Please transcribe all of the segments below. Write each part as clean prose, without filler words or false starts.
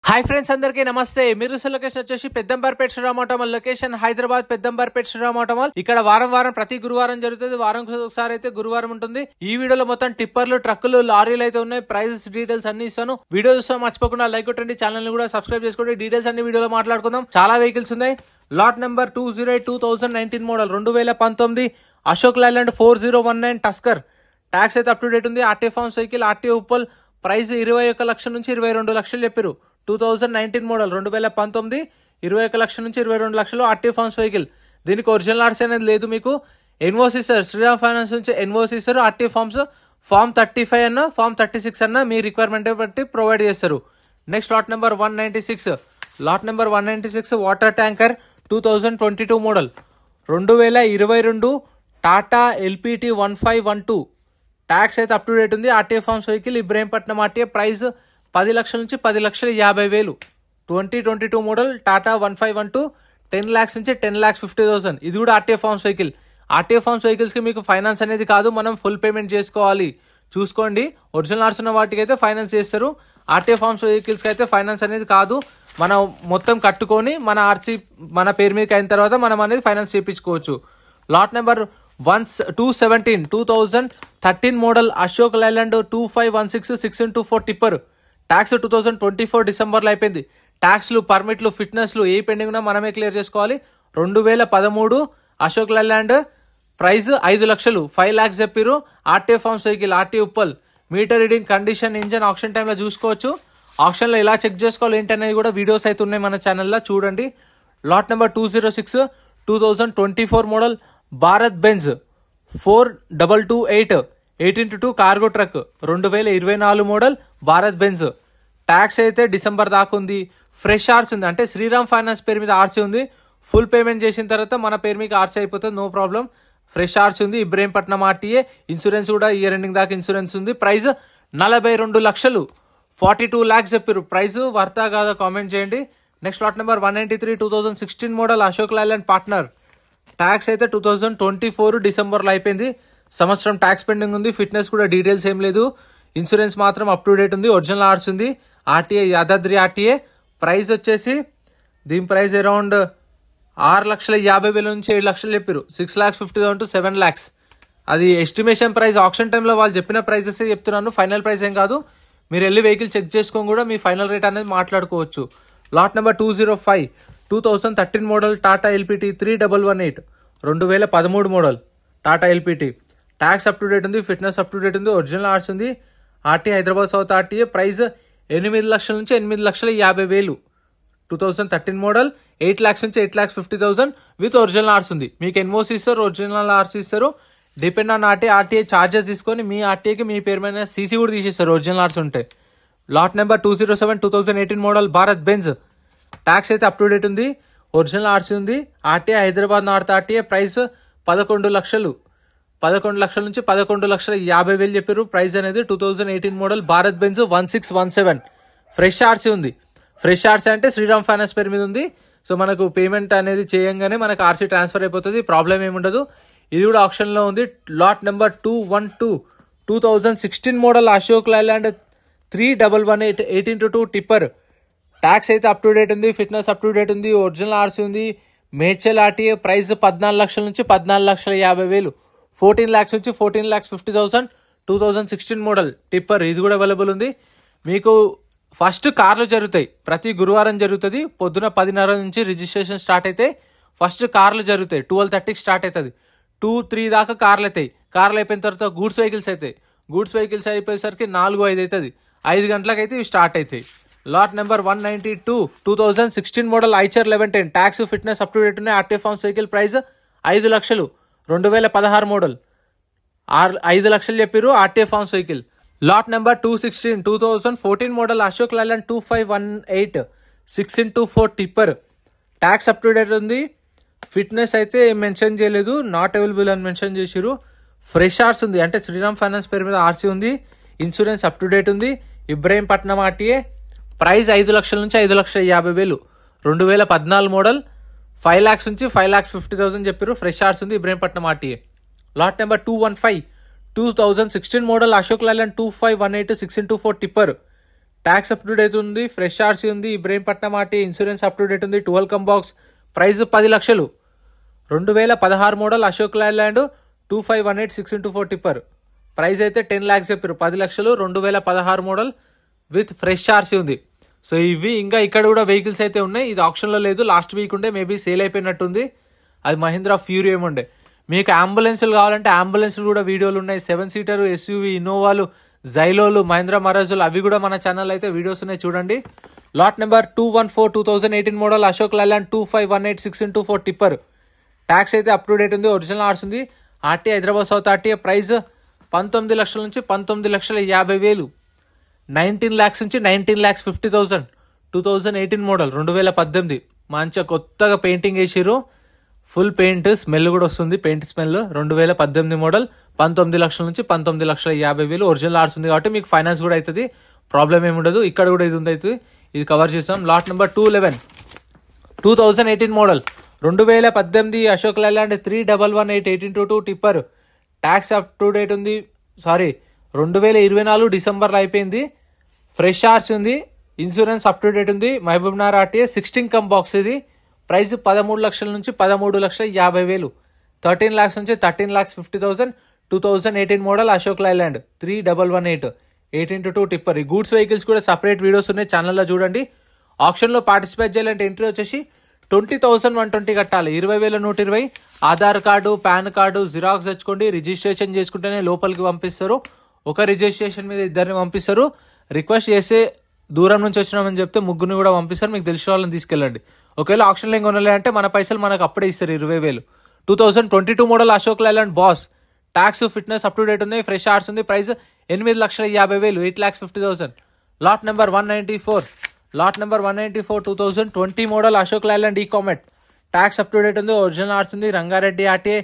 Hi friends, అందరికీ నమస్తే. మీరు లొకేషన్ వచ్చేసి Peddamberpet Shriram auto mall location Hyderabad Peddamberpet Shriram auto mall. ఇక్కడ వారం ప్రతి గురువారం జరుగుతుంది. వారం ఒకసారి అయితే గురువారం ఉంటుంది. ఈ వీడియోలో మొత్తం టిప్పర్లు, ట్రక్కులు, లారీలు అయితే ఉన్నాయి. ప్రైజెస్, డీటెయిల్స్ అన్ని ఇస్తాను. వీడియో చూస్తే మర్చిపోకుండా లైక్ కొట్టండి, ఛానల్ ని కూడా సబ్స్క్రైబ్ చేసుకోండి. డీటెయిల్స్ అన్ని వీడియోలో మాట్లాడుకుందాం. చాలా వెహికల్స్ ఉన్నాయి. Lot number 2019 model 2019 Ashok Leyland 4019 tusker. Tax అయితే అప్ టు డేట్ ఉంది. RT forms vehicle, RT Uppal. Price 21 లక్షల నుంచి 22 లక్షలు చెప్పారు. 2019 మోడల్ 2019 21 లక్షల నుంచి 22 లక్షలు ఆర్టీ ఫార్మ్స్ వెహికల్. దీనికి ఒరిజినల్ ఆర్సీ అనేది లేదు. మీకు ఎన్ఓసి ఇస్తారు. శ్రీరామ్ ఫైనాన్స్ నుంచి ఎన్ఓసి ఇస్తారు. ఆర్టీ ఫార్మ్స్ ఫార్మ్ 35 అన్న ఫార్మ్ 36 అన్న మీ రిక్వైర్మెంట్ బట్టి ప్రొవైడ్ చేస్తారు. Next lot number 196. Lot number 196 water tanker 2022 model 2022 Tata LPT 1512. Tax అయితే అప్ టు డేట్ ఉంది. RTA forms vehicle, Ibrahimpatnam RTA. Price 10 లక్షల నుంచి 10,50,000. 2022 మోడల్ టాటా 1512 10 lakhs నుంచి 10,50,000. ఇది కూడా RTA forms vehicle. RTA forms vehicles కి మీకు ఫైనాన్స్ అనేది కాదు, మనం ఫుల్ పేమెంట్ చేసుకోవాలి. చూసుకోండి, ఒరిజినల్ ఆర్స్ ఉన్న వాటికి అయితే ఫైనాన్స్ చేస్తారు. ఆర్టీఏ ఫార్మ్స్ వెహికల్స్ కి అయితే ఫైనాన్స్ అనేది కాదు. మనం మొత్తం కట్టుకొని మన ఆర్సీ మన పేరు మీదకి అయిన తర్వాత మనం అనేది ఫైనాన్స్ చేయించుకోవచ్చు. Lot number 2013 model Ashok Leyland 2516 6x4 tipper. Tax 2024 డిసెంబర్లో అయిపోయింది. ట్యాక్స్లు, పర్మిట్లు, ఫిట్నెస్లు ఏ పెండింగ్ ఉన్నా మనమే క్లియర్ చేసుకోవాలి. 2013 అశోక్ లైలాండ్. ప్రైస్ 5 లక్షలు 5 lakhs చెప్పారు. RT forms vehicle, RT Uppal. Meter reading, condition, engine option టైంలో చూసుకోవచ్చు. ఆప్షన్లో ఎలా చెక్ చేసుకోవాలి ఏంటనేది కూడా వీడియోస్ అయితే ఉన్నాయి మన ఛానల్లో, చూడండి. Lot number 206 2024 model Bharat Benz 4228 8x2 cargo truck 2024 model Bharat Benz. Tax అయితే డిసెంబర్ దాకా ఉంది. ఫ్రెష్ ఆర్సీ ఉంది, అంటే శ్రీరామ్ ఫైనాన్స్ పేరు మీద ఆర్సీ ఉంది. ఫుల్ పేమెంట్ చేసిన తర్వాత మన పేరు మీద ఆర్సీ అయిపోతుంది, నో ప్రాబ్లం. ఫ్రెష్ ఆర్సీ ఉంది. ఇబ్రహీంపట్నం ఆర్టీఏ. ఇన్సూరెన్స్ కూడా ఇయర్ ఎండింగ్ దాకా ఇన్సూరెన్స్ ఉంది. ప్రైస్ 42 లక్షలు 42 lakhs చెప్పారు. ప్రైస్ వర్తా కాదా కామెంట్ చేయండి. Next lot number 193 2016 model Ashok Leyland partner. Tax అయితే 2024 డిసెంబర్లో అయిపోయింది. సంవత్సరం ట్యాక్స్ పెండింగ్ ఉంది. ఫిట్నెస్ కూడా డీటెయిల్స్ ఏం లేదు. ఇన్సూరెన్స్ మాత్రం అప్ టు డేట్ ఉంది. ఒరిజినల్ ఆర్స్ ఉంది. RTA Yadadri RTA. ప్రైస్ వచ్చేసి దీని ప్రైస్ అరౌండ్ 6,50,000 నుంచి 7 లక్షలు చెప్పారు. 6,50,000 to 7 lakhs. అది ఎస్టిమేషన్ ప్రైస్. ఆప్షన్ టైంలో వాళ్ళు చెప్పిన ప్రైజెస్ చెప్తున్నాను, ఫైనల్ ప్రైస్ ఏం కాదు. మీరు వెళ్ళి వెహికల్ చెక్ చేసుకొని కూడా మీ ఫైనల్ రేట్ అనేది మాట్లాడుకోవచ్చు. Lot number 205 2013 model Tata LPT 3118 2013 model Tata LPT. Tax up to date ఉంది. ఫిట్నెస్ అప్ టు డేట్ ఉంది. ఒరిజినల్ ఆర్స్ ఉంది. RT Hyderabad south RTA. Price 8 లక్షల నుంచి 8,50,000. 2013 మోడల్ 8 lakhs నుంచి 8,50,000 విత్ ఒరిజినల్ ఆర్స్ ఉంది. మీకు ఎన్ఓసి ఇస్తారు, ఒరిజినల్ ఆర్స్ ఇస్తారు. డిపెండ్ ఆన్ ఆర్టీఏ చార్జెస్ తీసుకొని మీ ఆర్టీఏకి మీ పేరు మీద సీసీ కూడా తీసేస్తారు ఒరిజినల్ ఆర్స్ ఉంటే. Lot number 207 2018 model Bharat Benz. Tax అయితే అప్ టు డేట్ ఉంది. ఒరిజినల్ ఆర్సీ ఉంది. RTA Hyderabad north RTA. Price 11 లక్షలు నుంచి 11,50,000 చెప్పారు. ప్రైస్ అనేది 2018 model Bharat Benz 1617. Fresh RC ఉంది. ఫ్రెష్ ఆర్సీ అంటే శ్రీరామ్ ఫైనాన్స్ పేరు మీద ఉంది. సో మనకు పేమెంట్ అనేది చేయంగానే మనకు ఆర్సీ ట్రాన్స్ఫర్ అయిపోతుంది, ప్రాబ్లం ఏముండదు. ఇది కూడా ఆప్షన్లో ఉంది. Lot number 212 2016 model Ashok Leyland 3118 8x2 tipper. Tax అయితే అప్ టు డేట్ ఉంది. ఫిట్నెస్ అప్ టు డేట్ ఉంది. ఒరిజినల్ ఆర్సీ ఉంది. మేడ్చల్ ఆర్టీఏ. ప్రైస్ 14 లక్షల నుంచి 14,50,000. 14 lakhs నుంచి 14,50,000. 2016 మోడల్ టిప్పర్. ఇది కూడా అవైలబుల్ ఉంది. మీకు ఫస్ట్ కార్లు జరుగుతాయి, ప్రతి గురువారం జరుగుతుంది. పొద్దున 10:30 నుంచి రిజిస్ట్రేషన్ స్టార్ట్ అయితే ఫస్ట్ కార్లు జరుగుతాయి. 12:30కి స్టార్ట్ అవుతుంది. 2-3 దాకా కార్లు అవుతాయి. కార్లు అయిపోయిన తర్వాత గూడ్స్ వెహికల్స్ అవుతాయి. గూడ్స్ వెహికల్స్ అయిపోయేసరికి 4-5 అవుతుంది. 5 గంటలకైతే ఇవి స్టార్ట్ అవుతాయి. Lot number 192 2016 model Eicher 1110. Tax, fitness up to date ఉన్నాయి. RT forms vehicle. ప్రైస్ 5 లక్షలు. 2016 మోడల్ 5 లక్షలు చెప్పారు. RT forms vehicle. Lot number 216 2014 model Ashok Leyland 2518 6x4 tipper. Tax up to date ఉంది. ఫిట్నెస్ అయితే మెన్షన్ చేయలేదు, నాట్ అవైలబుల్ అని మెన్షన్ చేసిరు. ఫ్రెష్ ఆర్స్ ఉంది, అంటే శ్రీరామ్ ఫైనాన్స్ పేరు మీద ఆర్సీ ఉంది. ఇన్సూరెన్స్ అప్ టు డేట్ ఉంది. ఇబ్రహీంపట్నం ఆర్టీఏ. ప్రైస్ 5 లక్షల నుంచి 5,50,000. 2014 మోడల్ 5 lakhs నుంచి 5,50,000 చెప్పారు. ఫ్రెష్ ఆర్స్ ఉంది. Ibrahimpatnam RTA. Lot number 215 2016 model Ashok Leyland 2518 6x4 tipper. Tax up to date ఉంది, ఫ్రెష్ ఆర్సీ ఉంది, Ibrahimpatnam RT, insurance up to date ఉంది, 12 కంబాక్స్, ప్రైస్ 10 లక్షలు. 2016 model Ashok Leyland 2518 6x4 tipper, price అయితే 10 lakhs చెప్పారు, 10 లక్షలు. 2016 మోడల్ విత్ ఫ్రెష్ ఆర్సీ ఉంది. సో ఇవి ఇంకా ఇక్కడ కూడా వెహికల్స్ అయితే ఉన్నాయి. ఇది ఆప్షన్లో లేదు, లాస్ట్ వీక్ ఉండే మేబీ సేల్ అయిపోయినట్టుంది. అది మహీంద్రా ఫ్యూరీ ఏముండే. మీకు అంబులెన్స్లు కావాలంటే అంబులెన్స్లు కూడా వీడియోలు ఉన్నాయి. 7 సీటర్ ఎస్యూవీ, ఇన్నోవాలు, జైలోలు, మహీంద్రా మరాజులు అవి కూడా మన ఛానల్ అయితే వీడియోస్ ఉన్నాయి చూడండి. Lot number 214 2018 model Ashok Leyland 2518 6x4 tipper, tax అయితే అప్ టు డేట్ ఉంది, ఒరిజినల్ ఆర్స్ ఉంది. RT Hyderabad south RTA, price 19 లక్షల నుంచి 19,50,000, 19 lakhs నుంచి 19,50,000. 2018 మోడల్ 2018, మంచిగా కొత్తగా పెయింటింగ్ వేసిర్రు, ఫుల్ పెయింట్ స్మెల్ కూడా వస్తుంది, పెయింట్ స్మెల్. 2018 మోడల్ 19 లక్షల నుంచి 19,50,000, ఒరిజినల్ ఆర్స్ ఉంది కాబట్టి మీకు ఫైనాన్స్ కూడా అవుతుంది, ప్రాబ్లం ఏమి ఉండదు. ఇక్కడ కూడా ఇది ఉంది, అవుతుంది, ఇది కవర్ చేసాం. Lot number 211 2018 model 2018 Ashok Leyland 3118 1822 tipper, tax up to date ఉంది. 2024 డిసెంబర్లో అయిపోయింది. ఫ్రెష్ ఆర్స్ ఉంది, ఇన్సూరెన్స్ అప్ టు డేట్ ఉంది. మహబూబ్నగర్ ఆర్టీఏ 16 కంబాక్స్, ఇది ప్రైస్ 13 లక్షల నుంచి 13,50,000, 13 lakhs నుంచి 13,50,000. 2018 మోడల్ అశోక్ లైలాండ్ 3118 1822 టిప్పర్. ఈ గూడ్స్ వెహికల్స్ కూడా సపరేట్ వీడియోస్ ఉన్నాయి, ఛానల్లో చూడండి. ఆప్షన్లో పార్టిసిపేట్ చేయాలంటే ఎంట్రీ వచ్చేసి 20,120 కట్టాలి, 20,120. Aadhaar card, pan card xerox తెచ్చుకోండి, రిజిస్ట్రేషన్ చేసుకుంటేనే లోపలికి పంపిస్తారు. ఒక రిజిస్ట్రేషన్ మీద 2 పంపిస్తారు. రిక్వెస్ట్ చేస్తే దూరం నుంచి వచ్చినామని చెప్తే 3 కూడా పంపిస్తారు, మీకు తెలిసిన వాళ్ళని తీసుకెళ్ళండి. ఒకవేళ ఆప్షన్లో ఏం కొనలే అంటే మన పైసలు మనకు అప్పుడే ఇస్తారు, 20,000. 2022 model Ashok Leyland boss, tax fitness up to date ఉంది, ఫ్రెష్ ఆర్స్ ఉంది, price 8,50,000, 8,50,000. Lot number 194 2020 model Ashok Leyland ecomet, tax up to date ఉంది, ఒరిజినల్ ఆర్స్ ఉంది, రంగారెడ్డి ఆర్టీఏ.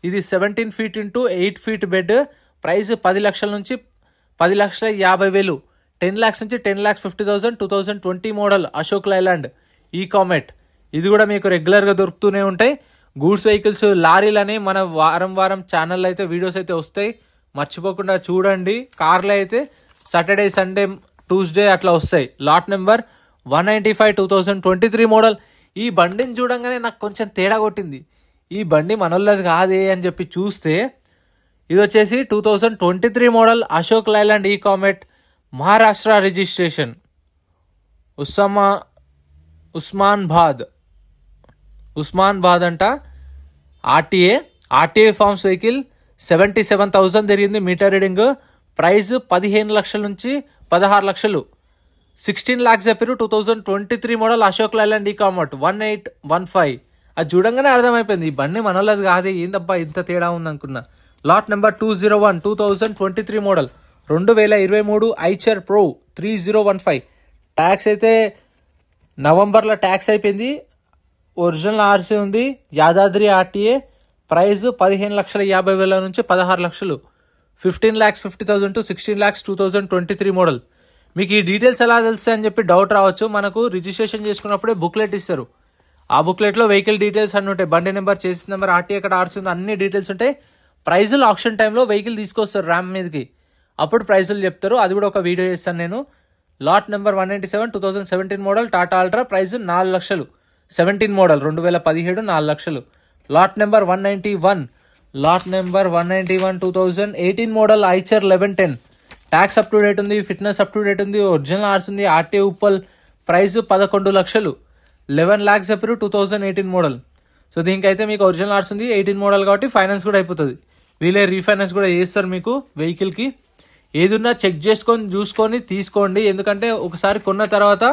ఇది 17 feet into 8 feet bed, price 10 లక్షల నుంచి 10,50,000, 10 lakhs నుంచి 10,50,000. 2020 మోడల్ అశోక్ లైలాండ్ ఈకామెట్, ఇది కూడా మీకు రెగ్యులర్గా దొరుకుతూనే ఉంటాయి. గూడ్స్ వెహికల్స్, లారీలని మన వారం ఛానల్లో అయితే వీడియోస్ అయితే వస్తాయి, మర్చిపోకుండా చూడండి. కార్లో అయితే సాటర్డే, సండే, ట్యూస్డే అట్లా వస్తాయి. Lot number 195 2023 model. ఈ బండిని చూడంగానే నాకు కొంచెం తేడా కొట్టింది, ఈ బండి మనోళ్ళది కాదే అని చెప్పి చూస్తే ఇది వచ్చేసి 2023 model Ashok Leyland ecomet, Maharashtra registration, Osmanabad అంట, ఆర్టీఏ ఫార్మ్స్ వెహికల్. 77,000 తిరిగింది మీటర్ రీడింగ్, ప్రైస్ 15 లక్షల నుంచి 16 లక్షలు, 16 lakhs చెప్పారు. 2023 మోడల్ అశోక్ లైలాండ్ ఈకామెట్ 1815. అది చూడంగానే అర్థమైపోయింది ఈ బండి మనోళ్ళది కాదు, ఏందబ్బా ఇంత తేడా ఉంది అనుకున్నా. Lot number 201 2023 model 2023 Eicher pro 3015, tax అయితే నవంబర్లో ట్యాక్స్ అయిపోయింది, ఒరిజినల్ ఆర్సీ ఉంది, యాదాద్రి ఆర్టీఏ. ప్రైస్ 15,50,000 నుంచి 16 లక్షలు, 15,50,000 to 16 lakhs. 2023 మోడల్. మీకు ఈ డీటెయిల్స్ ఎలా తెలుస్తాయి అని చెప్పి డౌట్ రావచ్చు. మనకు రిజిస్ట్రేషన్ చేసుకున్నప్పుడే బుక్లెట్ ఇస్తారు, ఆ బుక్లెట్లో వెహికల్ డీటెయిల్స్ అన్నీ ఉంటాయి, బండి నెంబర్, చేసిన నెంబర్, ఆర్టీ ఎక్కడ ఆర్సీ ఉంది, అన్ని డీటెయిల్స్ ఉంటాయి. ప్రైజులు ఆప్షన్ టైంలో వెహికల్ తీసుకొస్తారు ర్యామ్ మీదకి, అప్పుడు ప్రైజులు చెప్తారు, అది కూడా ఒక వీడియో చేస్తాను నేను. Lot number 197 2017 model Tata ultra, price 4 లక్షలు, 17 మోడల్ 2017 4 లక్షలు. Lot number 191 2018 model Eicher 1110, tax up to date ఉంది, ఫిట్నెస్ అప్ టు డేట్ ఉంది, ఒరిజినల్ ఆర్స్ ఉంది, ఆర్టీ ఉప్పల్, ప్రైస్ 11 లక్షలు, 11 lakhs చెప్పారు. 2018 మోడల్. సో దీనికైతే మీకు ఒరిజినల్ ఆర్స్ ఉంది, 18 మోడల్ కాబట్టి ఫైనాన్స్ కూడా అయిపోతుంది, వీళ్ళే రీఫైనాన్స్ కూడా చేస్తారు మీకు వెహికల్కి. ఏదున్నా చెక్ చేసుకొని చూసుకొని తీసుకోండి, ఎందుకంటే ఒకసారి కొన్న తర్వాత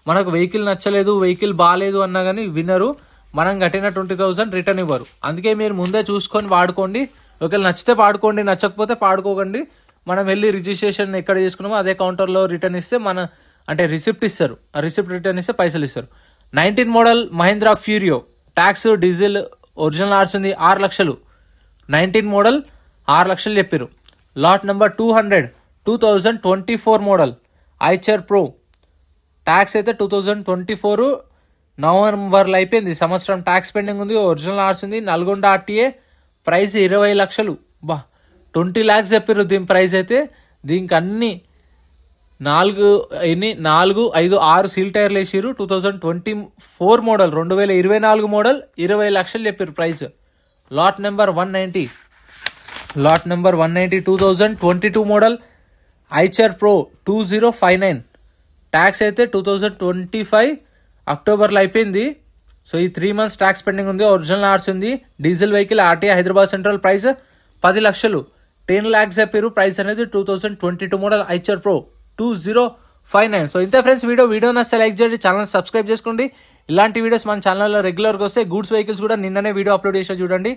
మనకు వెహికల్ నచ్చలేదు, వెహికల్ బాగాలేదు అన్నా కానీ వినరు, మనం కట్టిన 20,000 రిటర్న్ ఇవ్వరు. అందుకే మీరు ముందే చూసుకొని వాడుకోండి, ఒకవేళ నచ్చితే పాడుకోండి, నచ్చకపోతే పాడుకోకండి. మనం వెళ్ళి రిజిస్ట్రేషన్ ఎక్కడ చేసుకున్నామో అదే కౌంటర్లో రిటర్న్ ఇస్తే అంటే రిసిప్ట్ ఇస్తారు, ఆ రిసిప్ట్ రిటర్న్ ఇస్తే పైసలు ఇస్తారు. 19 model Mahindra Furio, tax diesel, original ఆర్స్ ఉంది, 6 లక్షలు, 19 మోడల్ 6 లక్షలు చెప్పారు. Lot number 200 2024 model Eicher pro, tax అయితే 2024 నవంబర్లో అయిపోయింది, సంవత్సరం ట్యాక్స్ పెండింగ్ ఉంది, ఒరిజినల్ ఆర్స్ ఉంది, నల్గొండ ఆర్టీఏ. ప్రైస్ 20 లక్షలు, 20 lakhs చెప్పారు దీని ప్రైస్ అయితే. దీనికి అన్ని 4, 5, 6 సీల్ టైర్లు వేసిరు. 2024 మోడల్, 2024 మోడల్, 20 లక్షలు చెప్పారు price. Lot number 190, 2022 model Eicher pro 2059. Tax అయితే 2025 అక్టోబర్లో అయిపోయింది. సో ఈ 3 months ట్యాక్స్ పెండింగ్ ఉంది. ఒరిజినల్ ఆర్సీ ఉంది. Diesel vehicle, RTI, Hyderabad central. Price 10 లక్షలు, 10 lakhs చెప్పారు. ప్రైస్ అనేది 2022 మోడల్ ఐచర్ ప్రో 2059. సో ఇంతే ఫ్రెండ్స్ వీడియో నచ్చితే లైక్ చేయండి, ఛానల్ సబ్స్క్రైబ్ చేసుకోండి. ఇలాంటి వీడియోస్ మన ఛానల్లో రెగ్యులర్గా వస్తే గూడ్స్ వెహికల్స్ కూడా నిన్ననే వీడియో అప్లోడ్ చేసి చూడండి.